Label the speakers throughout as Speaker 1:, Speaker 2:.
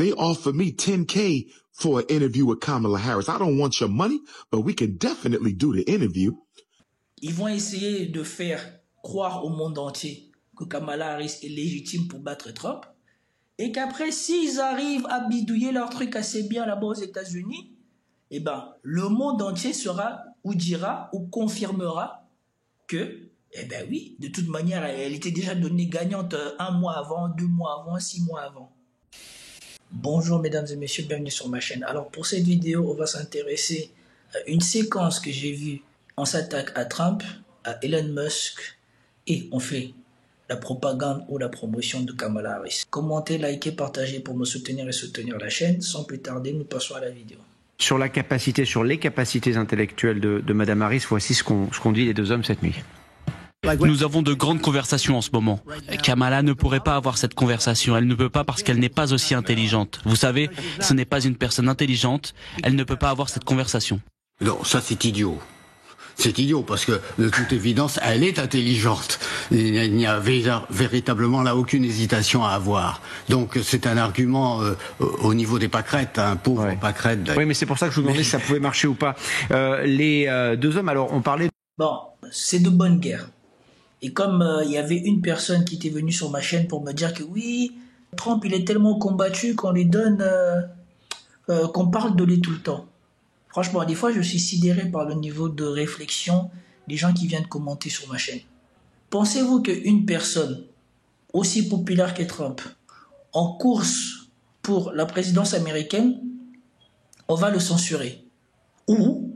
Speaker 1: they offer me 10K for an interview with Kamala Harris. I don't want your money, but we can definitely do the interview.
Speaker 2: Ils vont essayer de faire croire au monde entier que Kamala Harris est légitime pour battre Trump et qu'après, s'ils arrivent à bidouiller leur truc assez bien là-bas aux États-Unis, eh ben, le monde entier sera ou dira ou confirmera que, eh ben oui, de toute manière, elle était déjà donnée gagnante 1 mois avant, 2 mois avant, 6 mois avant. Bonjour mesdames et messieurs, bienvenue sur ma chaîne. Alors pour cette vidéo, on va s'intéresser à une séquence que j'ai vue. On s'attaque à Trump, à Elon Musk et on fait la propagande ou la promotion de Kamala Harris. Commentez, likez, partagez pour me soutenir et soutenir la chaîne. Sans plus tarder, nous passons à la vidéo.
Speaker 3: Sur la capacité, sur les capacités intellectuelles de Madame Harris, voici ce qu'ont dit les deux hommes cette nuit.
Speaker 4: Nous avons de grandes conversations en ce moment. Kamala ne pourrait pas avoir cette conversation. Elle ne peut pas parce qu'elle n'est pas aussi intelligente. Vous savez, ce n'est pas une personne intelligente. Elle ne peut pas avoir cette conversation.
Speaker 5: Non, ça c'est idiot. C'est idiot parce que, de toute évidence, elle est intelligente. Il n'y a véritablement là aucune hésitation à avoir. Donc c'est un argument au niveau des pâquerettes, un pauvre pâquerette.
Speaker 3: Oui, mais c'est pour ça que je vous demandais si ça pouvait marcher ou pas. Les deux hommes, alors on parlait...
Speaker 2: Bon, c'est de bonne guerre. Et comme il y avait une personne qui était venue sur ma chaîne pour me dire que oui, Trump il est tellement combattu qu'on lui donne, qu'on parle de lui tout le temps. Franchement, des fois je suis sidéré par le niveau de réflexion des gens qui viennent commenter sur ma chaîne. Pensez-vous qu'une personne aussi populaire que Trump, en course pour la présidence américaine, on va le censurer? Ou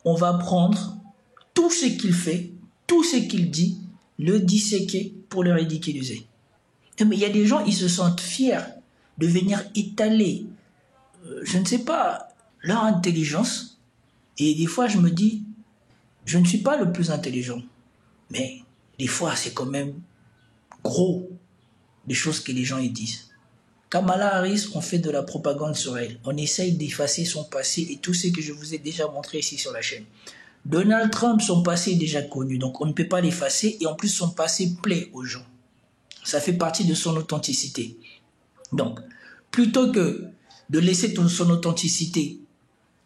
Speaker 2: on va prendre tout ce qu'il fait, tout ce qu'il dit, le disséquer pour le ridiculiser. Mais il y a des gens, ils se sentent fiers de venir étaler, je ne sais pas, leur intelligence. Et des fois, je me dis, je ne suis pas le plus intelligent. Mais des fois, c'est quand même gros, les choses que les gens y disent. Kamala Harris, on fait de la propagande sur elle. On essaye d'effacer son passé et tout ce que je vous ai déjà montré ici sur la chaîne. Donald Trump, son passé est déjà connu, donc on ne peut pas l'effacer et en plus son passé plaît aux gens. Ça fait partie de son authenticité. Donc, plutôt que de laisser son authenticité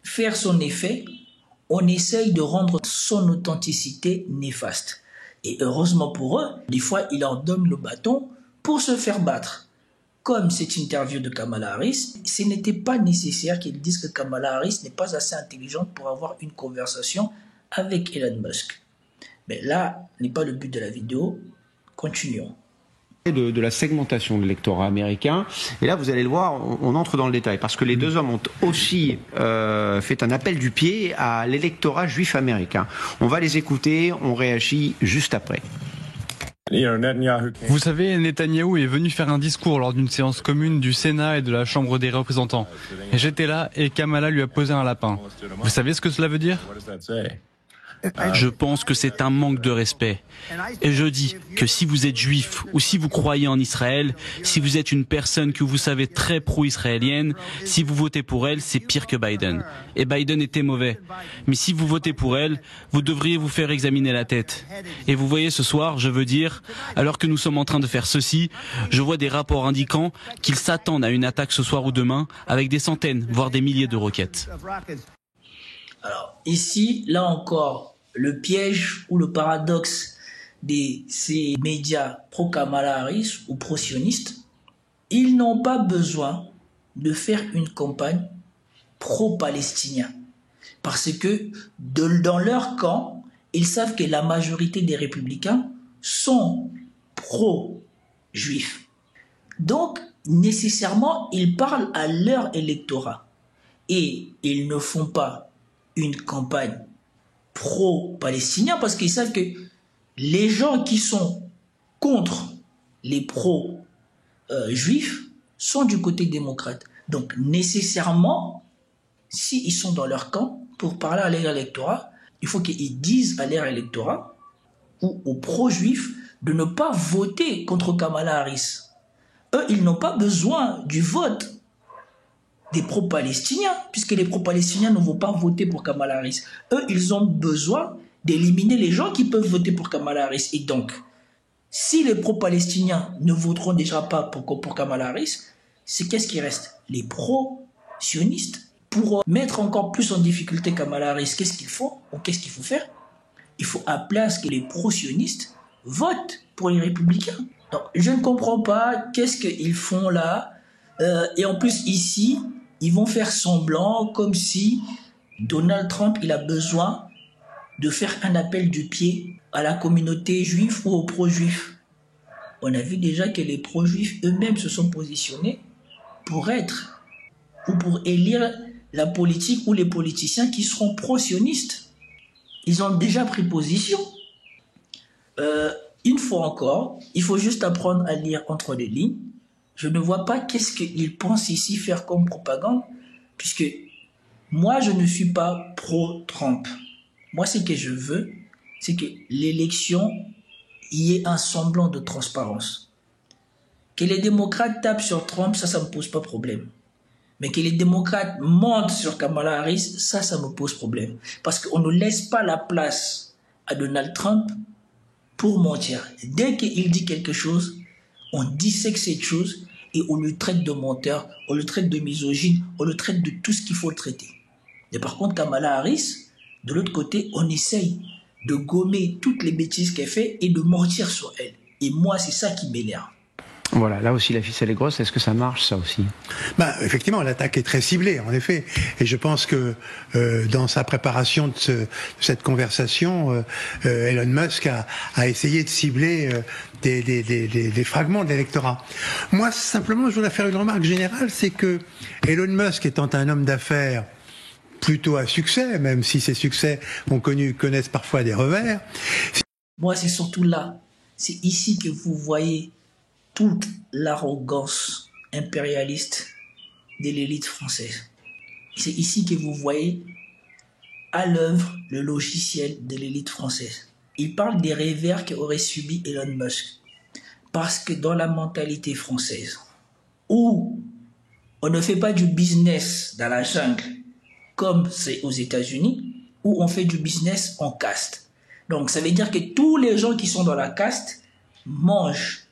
Speaker 2: faire son effet, on essaye de rendre son authenticité néfaste. Et heureusement pour eux, des fois, ils leur donnent le bâton pour se faire battre. Comme cette interview de Kamala Harris, ce n'était pas nécessaire qu'ils disent que Kamala Harris n'est pas assez intelligente pour avoir une conversation avec Elon Musk. Mais là, n'est pas le but de la vidéo. Continuons.
Speaker 3: De la segmentation de l'électorat américain. Et là, vous allez le voir, on entre dans le détail, parce que les deux hommes ont aussi fait un appel du pied à l'électorat juif américain. On va les écouter, on réagit juste après.
Speaker 6: Vous savez, Netanyahou est venu faire un discours lors d'une séance commune du Sénat et de la Chambre des représentants. Et j'étais là et Kamala lui a posé un lapin. Vous savez ce que cela veut dire ?
Speaker 4: Je pense que c'est un manque de respect. Et je dis que si vous êtes juif ou si vous croyez en Israël, si vous êtes une personne que vous savez très pro-israélienne, si vous votez pour elle, c'est pire que Biden. Et Biden était mauvais. Mais si vous votez pour elle, vous devriez vous faire examiner la tête. Et vous voyez ce soir, je veux dire, alors que nous sommes en train de faire ceci, je vois des rapports indiquant qu'ils s'attendent à une attaque ce soir ou demain avec des centaines, voire des milliers de roquettes.
Speaker 2: Alors ici, là encore, le piège ou le paradoxe de ces médias pro-Kamala Harris ou pro-sionistes, ils n'ont pas besoin de faire une campagne pro-palestinien. Parce que dans leur camp, ils savent que la majorité des républicains sont pro-juifs. Donc, nécessairement, ils parlent à leur électorat. Et ils ne font pas une campagne pro-palestinien parce qu'ils savent que les gens qui sont contre les pro-juifs sont du côté démocrate. Donc nécessairement, s'ils sont dans leur camp, pour parler à leur électorat, il faut qu'ils disent à leur électorat ou aux pro-juifs de ne pas voter contre Kamala Harris. Eux, ils n'ont pas besoin du vote des pro-palestiniens, puisque les pro-palestiniens ne vont pas voter pour Kamala Harris. Eux, ils ont besoin d'éliminer les gens qui peuvent voter pour Kamala Harris. Et donc, si les pro-palestiniens ne voteront déjà pas pour Kamala Harris, c'est qu'est-ce qui reste? Les pro-sionistes. Pour mettre encore plus en difficulté Kamala Harris, qu'est-ce qu'il faut ou qu'est-ce qu'il faut faire? Il faut appeler à ce que les pro-sionistes votent pour les républicains. Donc, je ne comprends pas qu'est-ce qu'ils font là. Et en plus, ici, ils vont faire semblant comme si Donald Trump, il a besoin de faire un appel du pied à la communauté juive ou aux pro-juifs. On a vu déjà que les pro-juifs eux-mêmes se sont positionnés pour être ou pour élire la politique ou les politiciens qui seront pro-sionistes. Ils ont déjà pris position. Une fois encore, il faut juste apprendre à lire entre les lignes. Je ne vois pas qu'est-ce qu'ils pensent ici faire comme propagande, puisque moi, je ne suis pas pro-Trump. Moi, ce que je veux, c'est que l'élection y ait un semblant de transparence. Que les démocrates tapent sur Trump, ça ne me pose pas problème. Mais que les démocrates mentent sur Kamala Harris, ça me pose problème. Parce qu'on ne laisse pas la place à Donald Trump pour mentir. Dès qu'il dit quelque chose, on dissèque cette chose et on le traite de menteur, on le traite de misogyne, on le traite de tout ce qu'il faut le traiter. Et par contre, Kamala Harris, de l'autre côté, on essaye de gommer toutes les bêtises qu'elle fait et de mentir sur elle. Et moi, c'est ça qui m'énerve.
Speaker 3: Voilà, là aussi la ficelle est grosse. Est-ce que ça marche, ça aussi?
Speaker 7: Effectivement, l'attaque est très ciblée, en effet. Et je pense que dans sa préparation de cette conversation, Elon Musk a essayé de cibler des fragments de l'électorat. Moi, simplement, je voudrais faire une remarque générale, c'est que Elon Musk étant un homme d'affaires plutôt à succès, même si ces succès connaissent parfois des revers.
Speaker 2: Moi, c'est surtout là. C'est ici que vous voyez toute l'arrogance impérialiste de l'élite française. C'est ici que vous voyez à l'œuvre le logiciel de l'élite française. Il parle des revers qu'aurait subi Elon Musk. Parce que dans la mentalité française, où on ne fait pas du business dans la jungle comme c'est aux États-Unis, où on fait du business en caste. Donc ça veut dire que tous les gens qui sont dans la caste mangent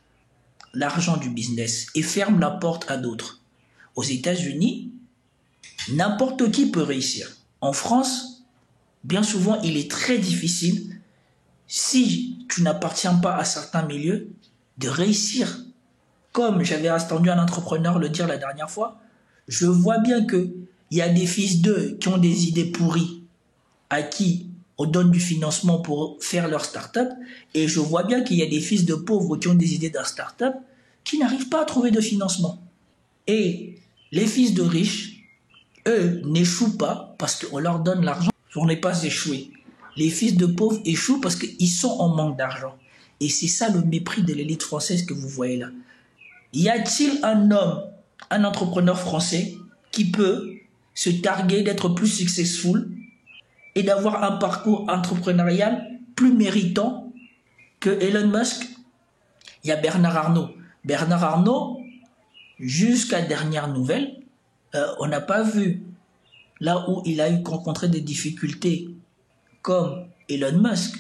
Speaker 2: l'argent du business et ferment la porte à d'autres. Aux États-Unis, n'importe qui peut réussir. En France, bien souvent, il est très difficile, si tu n'appartiens pas à certains milieux, de réussir. Comme j'avais entendu un entrepreneur le dire la dernière fois, je vois bien qu'il y a des fils d'eux qui ont des idées pourries, à qui on donne du financement pour faire leur start-up, et je vois bien qu'il y a des fils de pauvres qui ont des idées d'un start-up qui n'arrivent pas à trouver de financement. Et les fils de riches, eux, n'échouent pas parce qu'on leur donne l'argent. On n'est pas échoué. Les fils de pauvres échouent parce qu'ils sont en manque d'argent. Et c'est ça le mépris de l'élite française que vous voyez là. Y a-t-il un homme, un entrepreneur français qui peut se targuer d'être plus successful et d'avoir un parcours entrepreneurial plus méritant que Elon Musk? Il y a Bernard Arnault. Bernard Arnault, jusqu'à dernière nouvelle, on n'a pas vu là où il a eu rencontré des difficultés comme Elon Musk.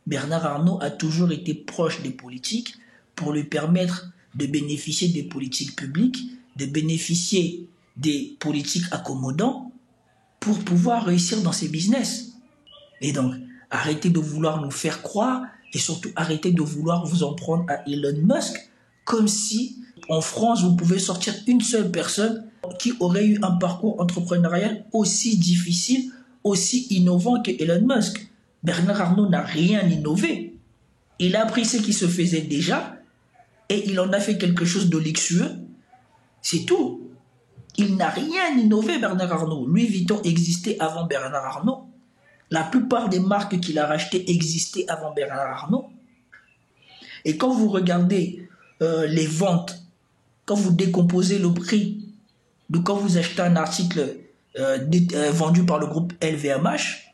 Speaker 2: Bernard Arnault a toujours été proche des politiques pour lui permettre de bénéficier des politiques publiques, de bénéficier des politiques accommodants pour pouvoir réussir dans ses business. Et donc, arrêtez de vouloir nous faire croire et surtout arrêtez de vouloir vous en prendre à Elon Musk comme si en France, vous pouvez sortir une seule personne qui aurait eu un parcours entrepreneurial aussi difficile, aussi innovant que Elon Musk. Bernard Arnault n'a rien innové. Il a pris ce qui se faisait déjà et il en a fait quelque chose de luxueux. C'est tout. Il n'a rien innové, Bernard Arnault. Louis Vuitton existait avant Bernard Arnault. La plupart des marques qu'il a rachetées existaient avant Bernard Arnault. Et quand vous regardez les ventes, quand vous décomposez le prix de quand vous achetez un article vendu par le groupe LVMH,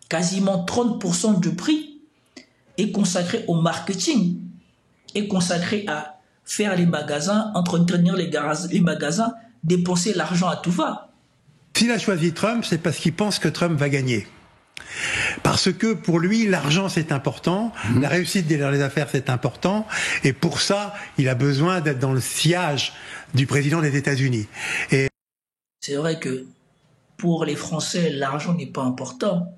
Speaker 2: quasiment 30% du prix est consacré au marketing, est consacré à faire les magasins, entretenir les magasins, dépenser l'argent à tout va.
Speaker 7: S'il a choisi Trump, c'est parce qu'il pense que Trump va gagner. Parce que pour lui, l'argent c'est important, la réussite dans les affaires c'est important, et pour ça, il a besoin d'être dans le sillage du président des États-Unis. Et
Speaker 2: c'est vrai que pour les Français, l'argent n'est pas important.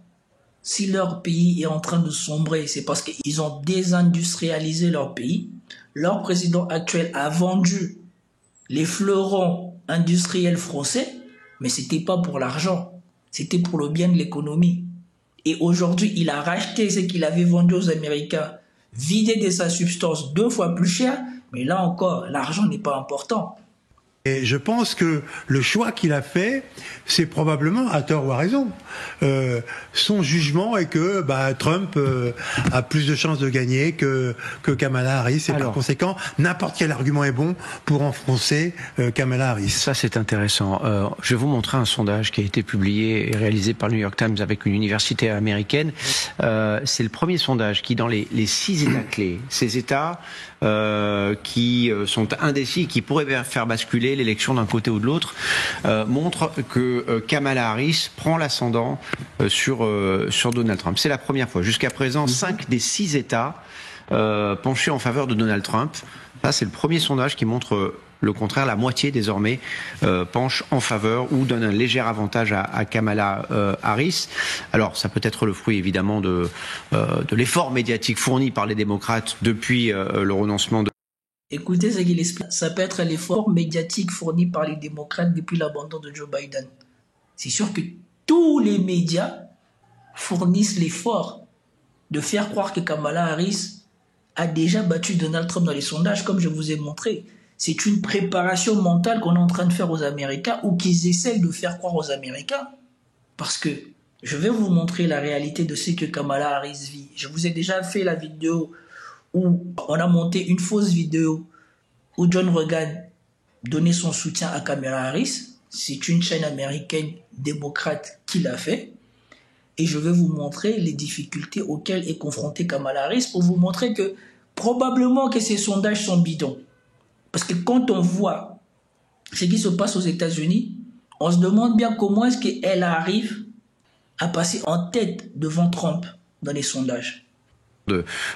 Speaker 2: Si leur pays est en train de sombrer, c'est parce qu'ils ont désindustrialisé leur pays. Leur président actuel a vendu les fleurons industriels français, mais c'était pas pour l'argent, c'était pour le bien de l'économie. Et aujourd'hui, il a racheté ce qu'il avait vendu aux Américains, vidé de sa substance 2 fois plus cher, mais là encore, l'argent n'est pas important.
Speaker 7: Et je pense que le choix qu'il a fait, c'est probablement, à tort ou à raison, son jugement est que Trump a plus de chances de gagner que Kamala Harris. Et par conséquent, n'importe quel argument est bon pour enfoncer Kamala Harris.
Speaker 3: Ça, c'est intéressant. Je vais vous montrer un sondage qui a été publié et réalisé par le New York Times avec une université américaine. C'est le premier sondage qui, dans les 6 États clés, ces États qui sont indécis, qui pourraient faire basculer l'élection d'un côté ou de l'autre, montre que Kamala Harris prend l'ascendant sur Donald Trump. C'est la première fois. Jusqu'à présent, 5 des 6 États penchaient en faveur de Donald Trump. Là, c'est le premier sondage qui montre le contraire. La moitié désormais penche en faveur ou donne un léger avantage à Kamala Harris. Alors, ça peut être le fruit évidemment de l'effort médiatique fourni par les démocrates depuis le renoncement de...
Speaker 2: Écoutez ce qu'il explique. Ça peut être l'effort médiatique fourni par les démocrates depuis l'abandon de Joe Biden. C'est sûr que tous les médias fournissent l'effort de faire croire que Kamala Harris a déjà battu Donald Trump dans les sondages, comme je vous ai montré. C'est une préparation mentale qu'on est en train de faire aux Américains, ou qu'ils essayent de faire croire aux Américains. Parce que je vais vous montrer la réalité de ce que Kamala Harris vit. Je vous ai déjà fait la vidéo où on a monté une fausse vidéo où John Rogan donnait son soutien à Kamala Harris. C'est une chaîne américaine démocrate qui l'a fait. Et je vais vous montrer les difficultés auxquelles est confrontée Kamala Harris pour vous montrer que probablement que ces sondages sont bidons. Parce que quand on voit ce qui se passe aux États-Unis, on se demande bien comment est-ce qu'elle arrive à passer en tête devant Trump dans les sondages.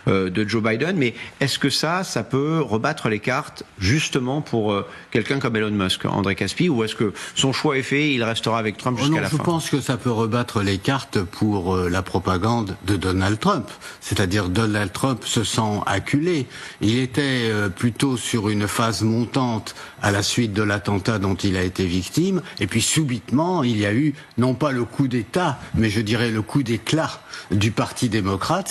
Speaker 3: De Joe Biden, mais est-ce que ça peut rebattre les cartes justement pour quelqu'un comme Elon Musk, André Caspi, ou est-ce que son choix est fait et il restera avec Trump jusqu'à la fin?
Speaker 5: Je pense que ça peut rebattre les cartes pour la propagande de Donald Trump. C'est-à-dire Donald Trump se sent acculé. Il était plutôt sur une phase montante à la suite de l'attentat dont il a été victime, et puis subitement il y a eu non pas le coup d'État, mais je dirais le coup d'éclat du Parti démocrate.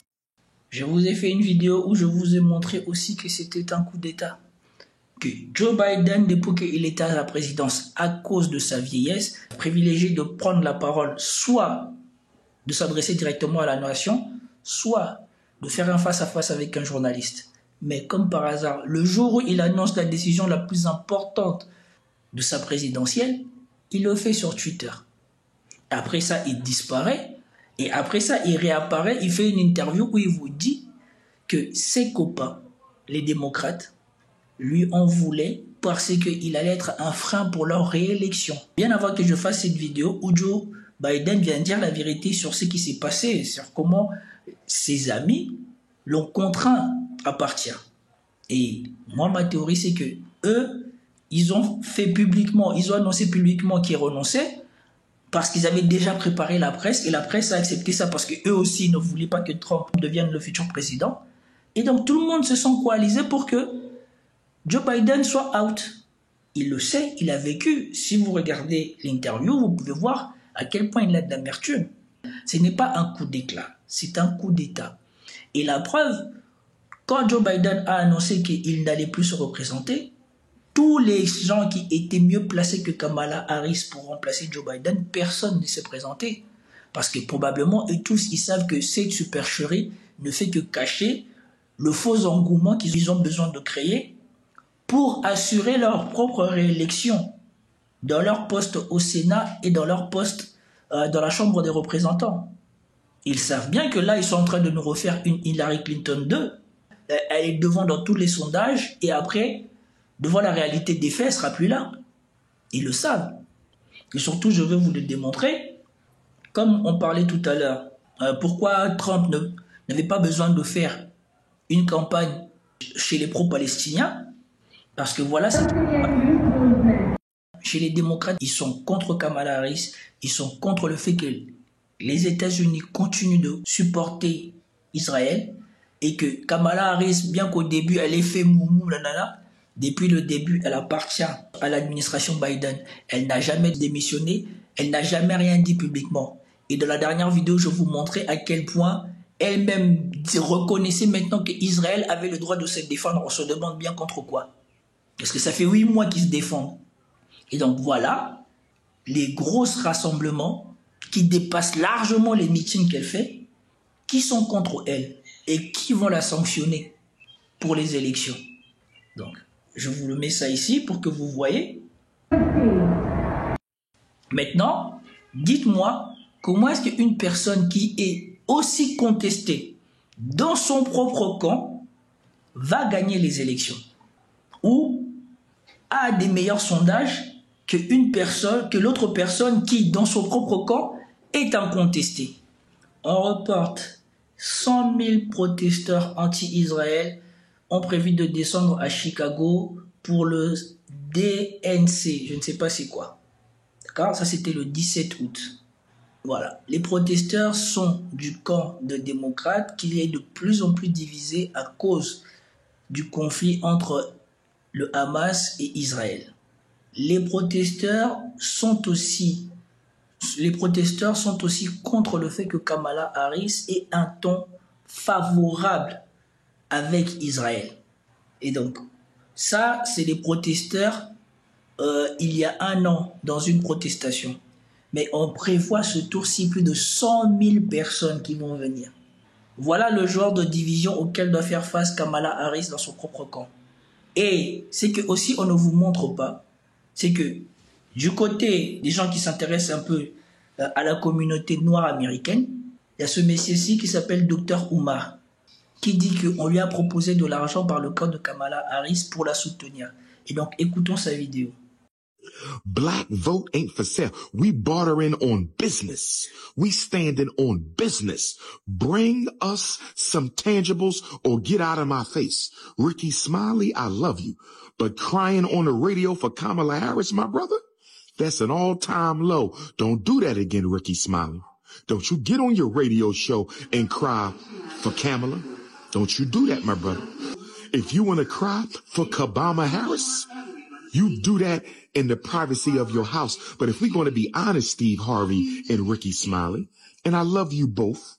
Speaker 2: Je vous ai fait une vidéo où je vous ai montré aussi que c'était un coup d'État. Que Joe Biden, depuis qu'il était à la présidence, à cause de sa vieillesse, a privilégié de prendre la parole, soit de s'adresser directement à la nation, soit de faire un face-à-face avec un journaliste. Mais comme par hasard, le jour où il annonce la décision la plus importante de sa présidentielle, il le fait sur Twitter. Après ça, il disparaît. Et après ça, il réapparaît, il fait une interview où il vous dit que ses copains, les démocrates, lui en voulaient parce qu'il allait être un frein pour leur réélection. Bien avant que je fasse cette vidéo où Joe Biden vient dire la vérité sur ce qui s'est passé, sur comment ses amis l'ont contraint à partir. Et moi, ma théorie, c'est que eux, ils ont annoncé publiquement qu'ils renonçaient, parce qu'ils avaient déjà préparé la presse, et la presse a accepté ça parce qu'eux aussi ne voulaient pas que Trump devienne le futur président. Et donc tout le monde se sent coalisé pour que Joe Biden soit out. Il le sait, il a vécu. Si vous regardez l'interview, vous pouvez voir à quel point il a de l'amertume. Ce n'est pas un coup d'éclat, c'est un coup d'État. Et la preuve, quand Joe Biden a annoncé qu'il n'allait plus se représenter, tous les gens qui étaient mieux placés que Kamala Harris pour remplacer Joe Biden, personne ne s'est présenté. Parce que probablement, eux tous, ils savent que cette supercherie ne fait que cacher le faux engouement qu'ils ont besoin de créer pour assurer leur propre réélection dans leur poste au Sénat et dans leur poste dans la Chambre des représentants. Ils savent bien que là, ils sont en train de nous refaire une Hillary Clinton 2. Elle est devant dans tous les sondages et après... devant la réalité des faits, elle ne sera plus là. Ils le savent. Et surtout, je vais vous le démontrer. Comme on parlait tout à l'heure pourquoi Trump n'avait pas besoin de faire une campagne chez les pro-palestiniens, parce que voilà, chez les démocrates, ils sont contre Kamala Harris, ils sont contre le fait que les États-Unis continuent de supporter Israël et que Kamala Harris, bien qu'au début elle ait fait moumou, nanana, depuis le début elle appartient à l'administration Biden. Elle n'a jamais démissionné, elle n'a jamais rien dit publiquement. Et dans la dernière vidéo, je vous montrais à quel point elle-même reconnaissait maintenant qu'Israël avait le droit de se défendre. On se demande bien contre quoi. Parce que ça fait 8 mois qu'ils se défendent. Et donc voilà, les gros rassemblements qui dépassent largement les meetings qu'elle fait, qui sont contre elle et qui vont la sanctionner pour les élections. Donc, je vous le mets ça ici pour que vous voyez. Maintenant, dites-moi, comment est-ce qu'une personne qui est aussi contestée dans son propre camp va gagner les élections? Ou a des meilleurs sondages que l'autre personne qui, dans son propre camp, est incontestée? On reporte 100 000 protesteurs anti-Israël ont prévu de descendre à Chicago pour le DNC. Je ne sais pas c'est quoi. D'accord? Ça, c'était le 17 août. Voilà. Les protesteurs sont du camp de démocrates qui est de plus en plus divisé à cause du conflit entre le Hamas et Israël. Les protesteurs sont aussi contre le fait que Kamala Harris ait un ton favorable avec Israël. Et donc, ça, c'est les protesteurs il y a 1 an dans une protestation. Mais on prévoit ce tour-ci plus de 100 000 personnes qui vont venir. Voilà le genre de division auquel doit faire face Kamala Harris dans son propre camp. Et c'est que aussi on ne vous montre pas, c'est que du côté des gens qui s'intéressent un peu à la communauté noire américaine, il y a ce messier-ci qui s'appelle Dr Umar, qui dit qu'on lui a proposé de l'argent par le camp de Kamala Harris pour la soutenir. Et donc écoutons sa vidéo.
Speaker 1: Black vote ain't for sale. We bartering on business. We standing on business. Bring us some tangibles or get out of my face. Ricky Smiley, I love you. But crying on the radio for Kamala Harris, my brother, that's an all-time low. Don't do that again, Ricky Smiley. Don't you get on your radio show and cry for Kamala. Don't you do that, my brother. If you want to cry for Kamala Harris, you do that in the privacy of your house. But if we're going to be honest, Steve Harvey and Ricky Smiley, and I love you both,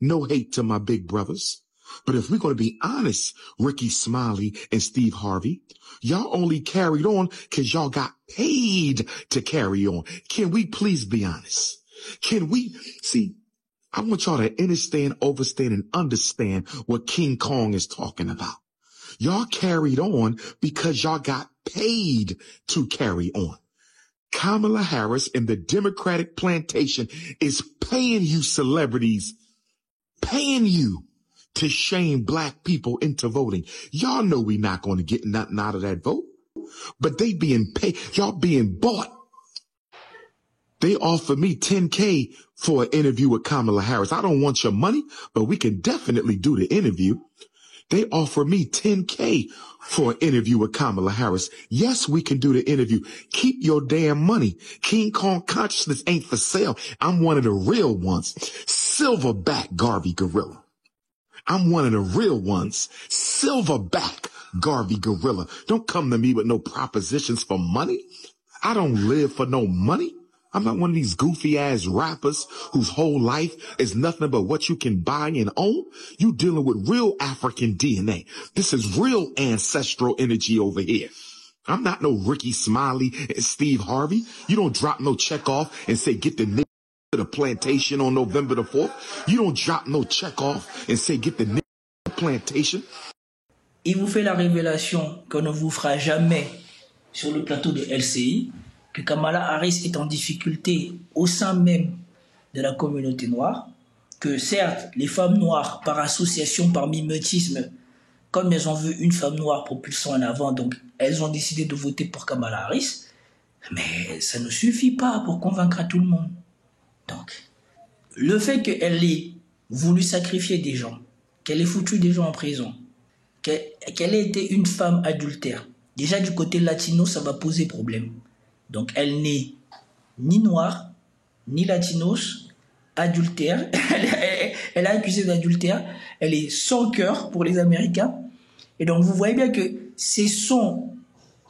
Speaker 1: no hate to my big brothers, but if we're going to be honest, Ricky Smiley and Steve Harvey, y'all only carried on because y'all got paid to carry on. Can we please be honest? Can we see? I want y'all to understand, overstand, and understand what King Kong is talking about. Y'all carried on because y'all got paid to carry on. Kamala Harris and the Democratic plantation is paying you celebrities, paying you to shame black people into voting. Y'all know we're not going to get nothing out of that vote, but they being paid. Y'all being bought. They offered me $10K for an interview with Kamala Harris. I don't want your money, but we can definitely do the interview. They offered me $10K for an interview with Kamala Harris. Yes, we can do the interview. Keep your damn money. King Kong consciousness ain't for sale. I'm one of the real ones. Silverback Garvey Gorilla. I'm one of the real ones. Silverback Garvey Gorilla. Don't come to me with no propositions for money. I don't live for no money. I'm not one of these goofy ass rappers whose whole life is nothing but what you can buy and own. You dealing with real African DNA. This is real ancestral energy over here. I'm not no Ricky Smiley and Steve Harvey. You don't drop no check off and say get the nigga to the plantation on November the 4th. You don't drop no check off and say get the nigga to the plantation.
Speaker 2: Il vous fait la révélation qu'on ne vous fera jamais sur le plateau de LCI, que Kamala Harris est en difficulté au sein même de la communauté noire, que certes, les femmes noires, par association, par mimétisme, comme elles ont vu une femme noire propulsant en avant, donc elles ont décidé de voter pour Kamala Harris, mais ça ne suffit pas pour convaincre tout le monde. Donc, le fait qu'elle ait voulu sacrifier des gens, qu'elle ait foutu des gens en prison, qu'elle ait été une femme adultère, déjà du côté latino, ça va poser problème. Donc elle n'est ni noire, ni latinos, adultère. Elle est accusée d'adultère. Elle est sans cœur pour les Américains. Et donc vous voyez bien que ce sont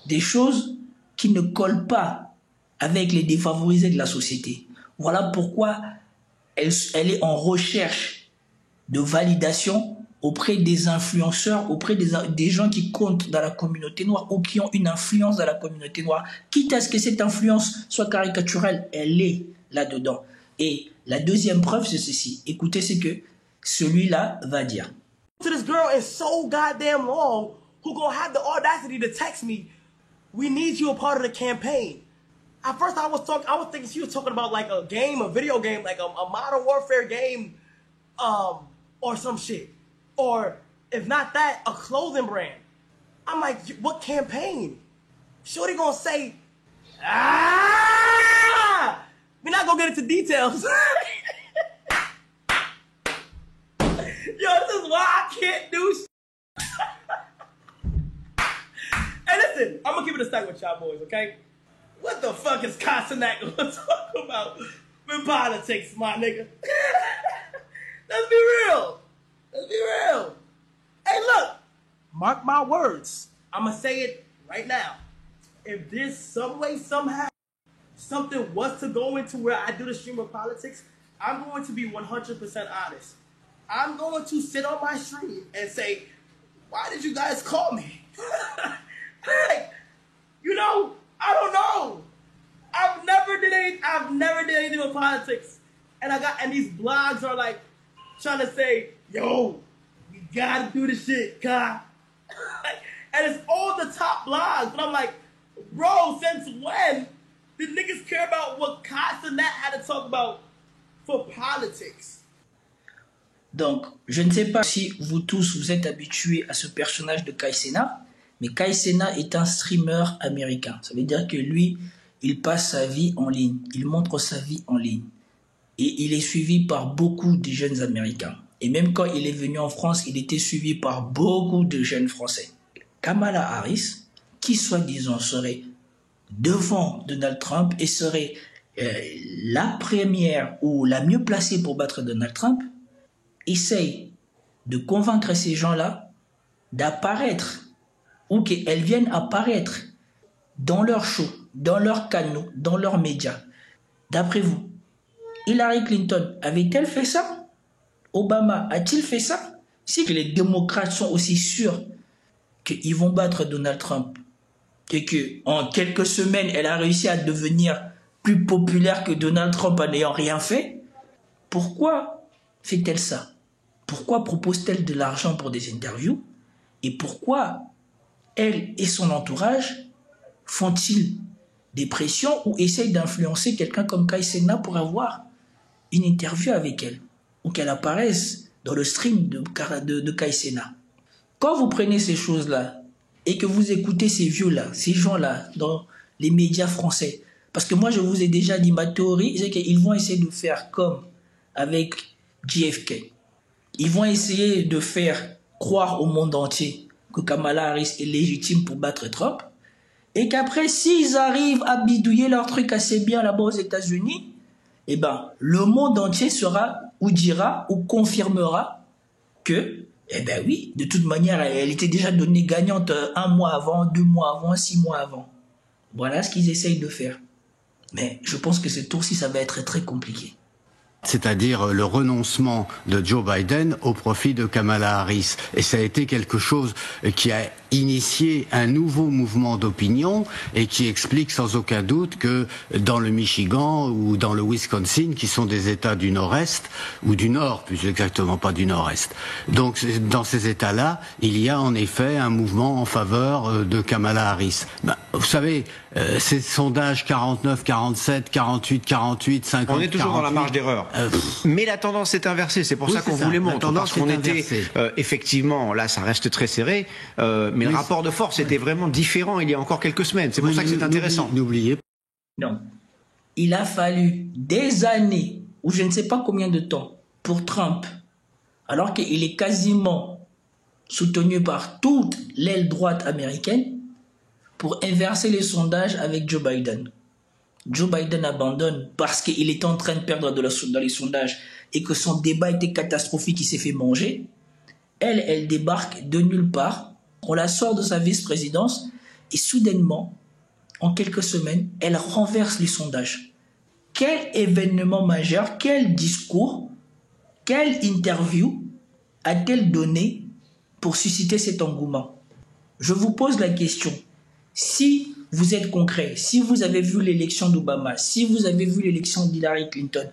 Speaker 2: des choses qui ne collent pas avec les défavorisés de la société. Voilà pourquoi elle est en recherche de validation auprès des influenceurs, auprès des gens qui comptent dans la communauté noire ou qui ont une influence dans la communauté noire. Quitte à ce que cette influence soit caricaturelle, elle est là-dedans. Et la deuxième preuve, c'est ceci. Écoutez ce que celui-là va dire.
Speaker 8: To this girl is so goddamn long who gonna have the audacity to text me, we need you a part of the campaign. At first I was thinking she was talking about like a game, a video game, like a Modern Warfare game, or some shit. Or if not that, a clothing brand. I'm like, what campaign? Shorty gonna say, we're not gonna get into details. Yo, this is why I can't do Hey, listen, I'm gonna keep it a stack with y'all boys, okay? What the fuck is Castanet gonna talk about with politics, my nigga? Let's be real. Let's be real. Hey, look, mark my words. I'm gonna say it right now. If this some way, somehow, something was to go into where I do the stream of politics, I'm going to be 100% honest. I'm going to sit on my stream and say, why did you guys call me? Like, you know, I don't know. I've never did anything with politics. And these blogs are like trying to say, yo, we gotta do this shit, Ka. And it's all the top blogs. But I'm like, bro, since when did niggas care about what Castanet had to talk about for politics?
Speaker 2: Donc, je ne sais pas si vous tous vous êtes habitués à ce personnage de Kai Cenat, mais Kai Cenat est un streamer américain. Ça veut dire que lui, il passe sa vie en ligne, il montre sa vie en ligne. Et il est suivi par beaucoup de jeunes Américains. Et même quand il est venu en France, il était suivi par beaucoup de jeunes Français. Kamala Harris, qui soi-disant serait devant Donald Trump et serait la première ou la mieux placée pour battre Donald Trump, essaye de convaincre ces gens-là d'apparaître ou qu'elles viennent apparaître dans leurs shows, dans leurs canaux, dans leurs médias. D'après vous, Hillary Clinton avait-elle fait ça? Obama a-t-il fait ça? Si que les démocrates sont aussi sûrs qu'ils vont battre Donald Trump et qu'en quelques semaines, elle a réussi à devenir plus populaire que Donald Trump en n'ayant rien fait, pourquoi fait-elle ça? Pourquoi propose-t-elle de l'argent pour des interviews? Et pourquoi elle et son entourage font-ils des pressions ou essayent d'influencer quelqu'un comme Kai Cenat pour avoir une interview avec elle ou qu'elle apparaisse dans le stream de Kai Cenat? Quand vous prenez ces choses-là et que vous écoutez ces vieux-là, ces gens-là dans les médias français, parce que moi je vous ai déjà dit, ma théorie, c'est qu'ils vont essayer de faire comme avec JFK. Ils vont essayer de faire croire au monde entier que Kamala Harris est légitime pour battre Trump et qu'après, s'ils arrivent à bidouiller leur truc assez bien là-bas aux États-Unis, eh ben, le monde entier sera ou dira ou confirmera que, eh ben oui, de toute manière, elle était déjà donnée gagnante 1 mois avant, 2 mois avant, 6 mois avant. Voilà ce qu'ils essayent de faire. Mais je pense que ce tour-ci, ça va être très compliqué.
Speaker 5: C'est-à-dire le renoncement de Joe Biden au profit de Kamala Harris. Et ça a été quelque chose qui a initié un nouveau mouvement d'opinion et qui explique sans aucun doute que dans le Michigan ou dans le Wisconsin, qui sont des États du Nord-Est, ou du Nord, plus exactement, pas du Nord-Est. Donc dans ces États-là, il y a en effet un mouvement en faveur de Kamala Harris. Ben, vous savez, ces sondages 49, 47, 48, 48, 50,
Speaker 3: on est toujours 48, dans la marge d'erreur. Mais la tendance est inversée, c'est pour ça qu'on vous les montre. Parce qu'on était, effectivement, là ça reste très serré, mais le rapport de force était vraiment différent il y a encore quelques semaines. C'est pour ça que c'est intéressant.
Speaker 5: N'oubliez pas.
Speaker 2: Non. Il a fallu des années ou je ne sais pas combien de temps pour Trump, alors qu'il est quasiment soutenu par toute l'aile droite américaine, pour inverser les sondages avec Joe Biden. Joe Biden abandonne parce qu'il était en train de perdre dans les sondages et que son débat était catastrophique, il s'est fait manger. Elle débarque de nulle part, on la sort de sa vice-présidence et soudainement, en quelques semaines, elle renverse les sondages. Quel événement majeur, quel discours, quelle interview a-t-elle donné pour susciter cet engouement? Je vous pose la question. Si vous êtes concret, si vous avez vu l'élection d'Obama, si vous avez vu l'élection d'Hillary Clinton,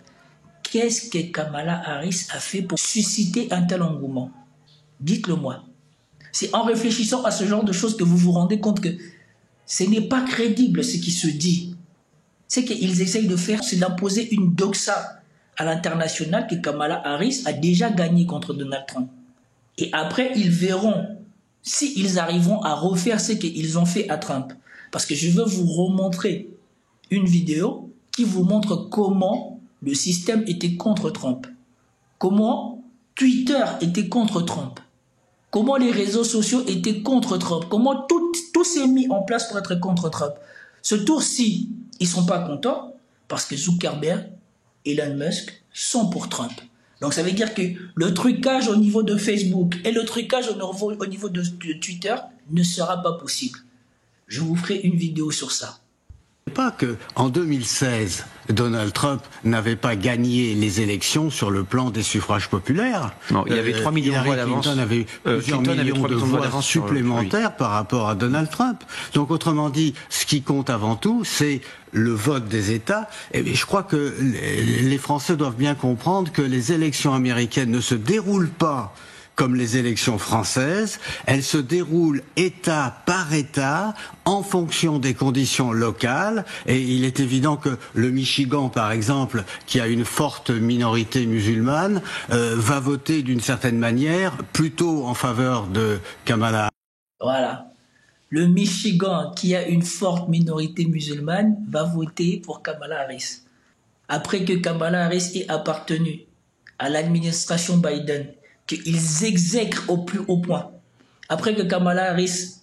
Speaker 2: qu'est-ce que Kamala Harris a fait pour susciter un tel engouement? Dites-le moi. C'est en réfléchissant à ce genre de choses que vous vous rendez compte que ce n'est pas crédible ce qui se dit. Ce qu'ils essayent de faire, c'est d'imposer une doxa à l'international que Kamala Harris a déjà gagné contre Donald Trump. Et après, ils verront s'ils arriveront à refaire ce qu'ils ont fait à Trump. Parce que je veux vous remontrer une vidéo qui vous montre comment le système était contre Trump. Comment Twitter était contre Trump. Comment les réseaux sociaux étaient contre Trump. Comment tout s'est mis en place pour être contre Trump. Ce tour-ci, ils ne sont pas contents parce que Zuckerberg, Elon Musk sont pour Trump. Donc ça veut dire que le trucage au niveau de Facebook et le trucage au niveau de Twitter ne sera pas possible. Je vous ferai une vidéo sur ça.
Speaker 5: Pas que en 2016, Donald Trump n'avait pas gagné les élections sur le plan des suffrages populaires.
Speaker 3: Non, il y avait 3 millions de voix d'avance.
Speaker 5: Clinton avait eu plusieurs millions de voix supplémentaires par rapport à Donald Trump. Donc autrement dit, ce qui compte avant tout, c'est le vote des États. Et je crois que les Français doivent bien comprendre que les élections américaines ne se déroulent pas comme les élections françaises, elles se déroulent État par État en fonction des conditions locales. Et il est évident que le Michigan, par exemple, qui a une forte minorité musulmane, va voter d'une certaine manière plutôt en faveur de Kamala.
Speaker 2: Voilà. Le Michigan, qui a une forte minorité musulmane, va voter pour Kamala Harris. Après que Kamala Harris ait appartenu à l'administration Biden, qu'ils exècrent au plus haut point. Après que Kamala Harris,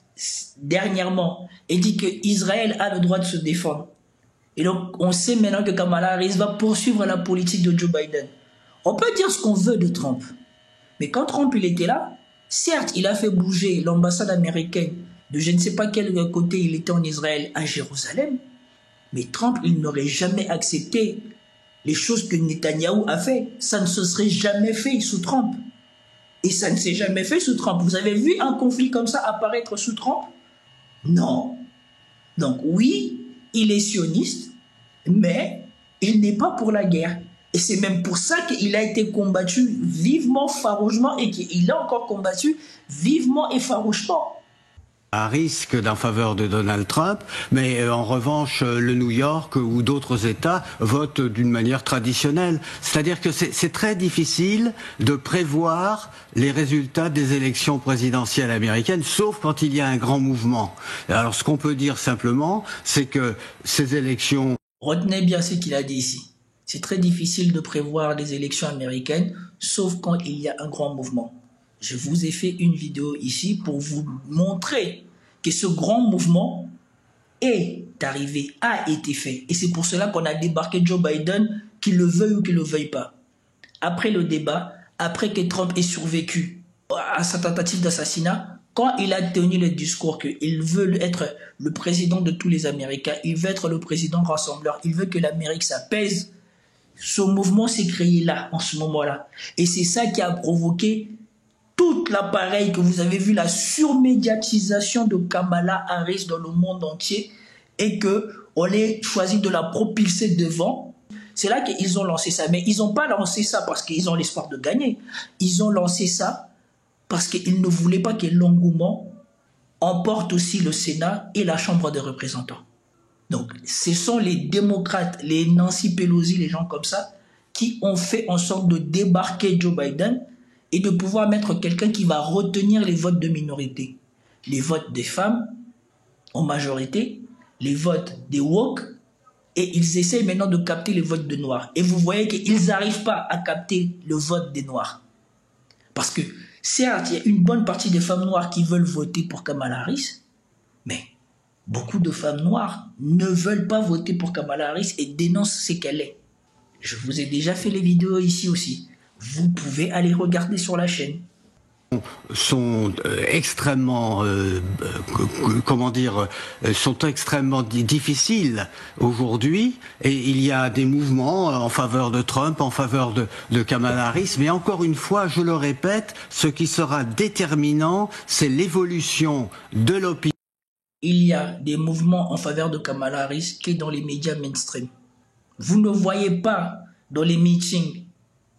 Speaker 2: dernièrement, ait dit que Israël a le droit de se défendre. Et donc, on sait maintenant que Kamala Harris va poursuivre la politique de Joe Biden. On peut dire ce qu'on veut de Trump. Mais quand Trump il était là, certes, il a fait bouger l'ambassade américaine de je ne sais pas quel côté il était en Israël à Jérusalem. Mais Trump, il n'aurait jamais accepté les choses que Netanyahou a fait. Ça ne se serait jamais fait sous Trump. Et ça ne s'est jamais fait sous Trump. Vous avez vu un conflit comme ça apparaître sous Trump? Non. Donc oui, il est sioniste, mais il n'est pas pour la guerre. Et c'est même pour ça qu'il a été combattu vivement, farouchement, et qu'il a encore combattu vivement et farouchement.
Speaker 5: À risque d'en faveur de Donald Trump, mais en revanche, le New York ou d'autres États votent d'une manière traditionnelle. C'est-à-dire que c'est très difficile de prévoir les résultats des élections présidentielles américaines, sauf quand il y a un grand mouvement. Alors ce qu'on peut dire simplement, c'est que ces élections...
Speaker 2: Retenez bien ce qu'il a dit ici. C'est très difficile de prévoir les élections américaines, sauf quand il y a un grand mouvement. Je vous ai fait une vidéo ici pour vous montrer que ce grand mouvement est arrivé, a été fait. Et c'est pour cela qu'on a débarqué Joe Biden, qu'il le veuille ou qu'il ne le veuille pas. Après le débat, après que Trump ait survécu à sa tentative d'assassinat, quand il a tenu le discours qu'il veut être le président de tous les Américains, il veut être le président rassembleur, il veut que l'Amérique s'apaise, ce mouvement s'est créé là, en ce moment-là. Et c'est ça qui a provoqué tout l'appareil que vous avez vu, la surmédiatisation de Kamala Harris dans le monde entier, et qu'on ait choisi de la propulser devant. C'est là qu'ils ont lancé ça. Mais ils n'ont pas lancé ça parce qu'ils ont l'espoir de gagner. Ils ont lancé ça parce qu'ils ne voulaient pas que l'engouement emporte aussi le Sénat et la Chambre des représentants. Donc, ce sont les démocrates, les Nancy Pelosi, les gens comme ça, qui ont fait en sorte de débarquer Joe Biden et de pouvoir mettre quelqu'un qui va retenir les votes de minorité. Les votes des femmes, en majorité, les votes des woke Et ils essayent maintenant de capter le vote de Noirs. Et vous voyez qu'ils n'arrivent pas à capter le vote des Noirs. Parce que, certes, il y a une bonne partie des femmes noires qui veulent voter pour Kamala Harris, mais beaucoup de femmes noires ne veulent pas voter pour Kamala Harris et dénoncent ce qu'elle est. Je vous ai déjà fait les vidéos ici aussi. Vous pouvez aller regarder sur la chaîne.
Speaker 5: Sont extrêmement, sont extrêmement difficiles aujourd'hui, et il y a des mouvements en faveur de Trump, en faveur de Kamala Harris, mais encore une fois, je le répète, ce qui sera déterminant, c'est l'évolution de l'opinion.
Speaker 2: Il y a des mouvements en faveur de Kamala Harris qui est dans les médias mainstream. Vous ne voyez pas dans les meetings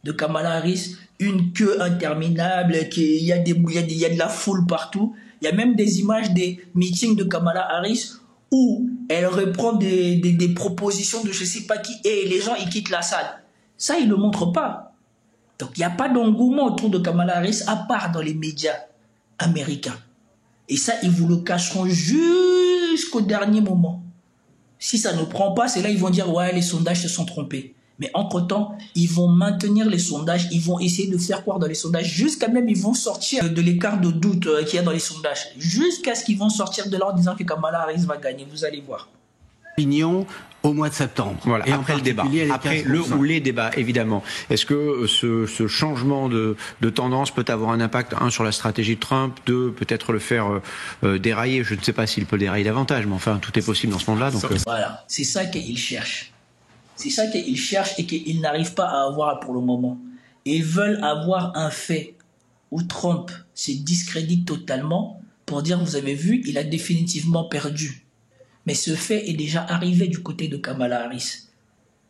Speaker 2: de Kamala Harris une queue interminable, il y a de la foule partout. Il y a même des images des meetings de Kamala Harris où elle reprend des propositions de je ne sais pas qui et les gens ils quittent la salle. Ça, ils ne le montrent pas. Donc, il n'y a pas d'engouement autour de Kamala Harris à part dans les médias américains. Et ça, ils vous le cacheront jusqu'au dernier moment. Si ça ne prend pas, c'est là ils vont dire « Ouais, les sondages se sont trompés ». Mais entre-temps, ils vont maintenir les sondages, ils vont essayer de faire croire dans les sondages, jusqu'à même ils vont sortir de l'écart de doute qu'il y a dans les sondages, jusqu'à ce qu'ils vont sortir de là en disant que Kamala Harris va gagner, vous allez voir.
Speaker 5: Opinion au mois de septembre.
Speaker 3: Voilà, et après le débat, après le ou les débats, évidemment. Est-ce que ce changement de tendance peut avoir un impact, un, sur la stratégie de Trump, deux, peut-être le faire dérailler, je ne sais pas s'il peut dérailler davantage, mais enfin, tout est possible dans ce monde-là. Donc,
Speaker 2: Voilà, c'est ça qu'ils cherchent. C'est ça qu'ils cherchent et qu'ils n'arrivent pas à avoir pour le moment. Ils veulent avoir un fait où Trump se discrédite totalement pour dire, vous avez vu, il a définitivement perdu. Mais ce fait est déjà arrivé du côté de Kamala Harris.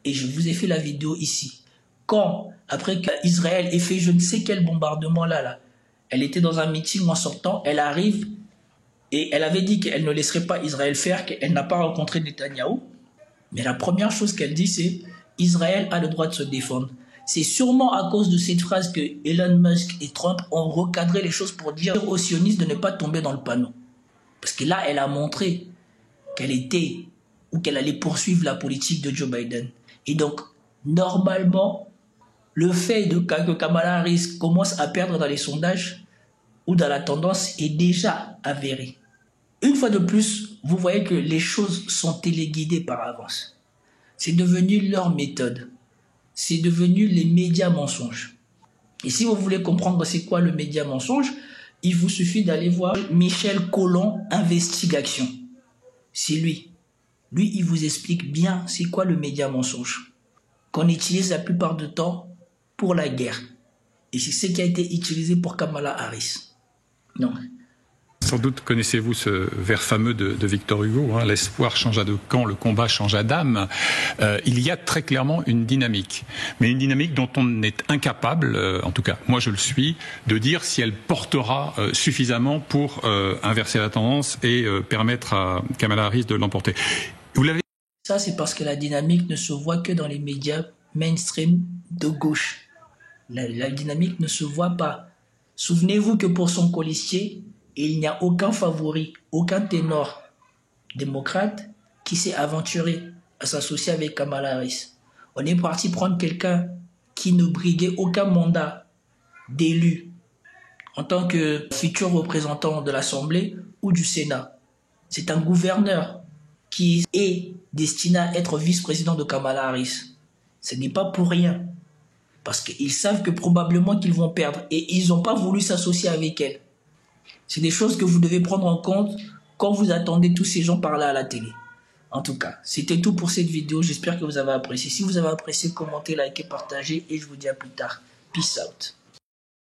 Speaker 2: Et je vous ai fait la vidéo ici. Quand, après qu'Israël ait fait je ne sais quel bombardement là, elle était dans un meeting en sortant, elle arrive et elle avait dit qu'elle ne laisserait pas Israël faire, qu'elle n'a pas rencontré Netanyahou. Mais la première chose qu'elle dit, c'est Israël a le droit de se défendre. C'est sûrement à cause de cette phrase que Elon Musk et Trump ont recadré les choses pour dire aux sionistes de ne pas tomber dans le panneau. Parce que là, elle a montré qu'elle était ou qu'elle allait poursuivre la politique de Joe Biden. Et donc, normalement, le fait que Kamala Harris commence à perdre dans les sondages ou dans la tendance est déjà avéré. Une fois de plus, vous voyez que les choses sont téléguidées par avance. C'est devenu leur méthode. C'est devenu les médias mensonges. Et si vous voulez comprendre c'est quoi le média mensonge, il vous suffit d'aller voir Michel Collomb Investigation. C'est lui. Lui, il vous explique bien c'est quoi le média mensonge. Qu'on utilise la plupart du temps pour la guerre. Et c'est ce qui a été utilisé pour Kamala Harris. Non.
Speaker 9: Sans doute connaissez-vous ce vers fameux de Victor Hugo, hein, l'espoir changea de camp, le combat changea d'âme. Il y a très clairement une dynamique, mais une dynamique dont on est incapable, en tout cas moi je le suis, de dire si elle portera suffisamment pour inverser la tendance et permettre à Kamala Harris de l'emporter. Vous l'avez.
Speaker 2: Ça c'est parce que la dynamique ne se voit que dans les médias mainstream de gauche. La dynamique ne se voit pas. Souvenez-vous que pour son colistier, il n'y a aucun favori, aucun ténor démocrate qui s'est aventuré à s'associer avec Kamala Harris. On est parti prendre quelqu'un qui ne briguait aucun mandat d'élu en tant que futur représentant de l'Assemblée ou du Sénat. C'est un gouverneur qui est destiné à être vice-président de Kamala Harris. Ce n'est pas pour rien. Parce qu'ils savent que probablement qu'ils vont perdre et ils n'ont pas voulu s'associer avec elle. C'est des choses que vous devez prendre en compte quand vous attendez tous ces gens par là à la télé. En tout cas, c'était tout pour cette vidéo. J'espère que vous avez apprécié. Si vous avez apprécié, commentez, likez, partagez et je vous dis à plus tard. Peace out.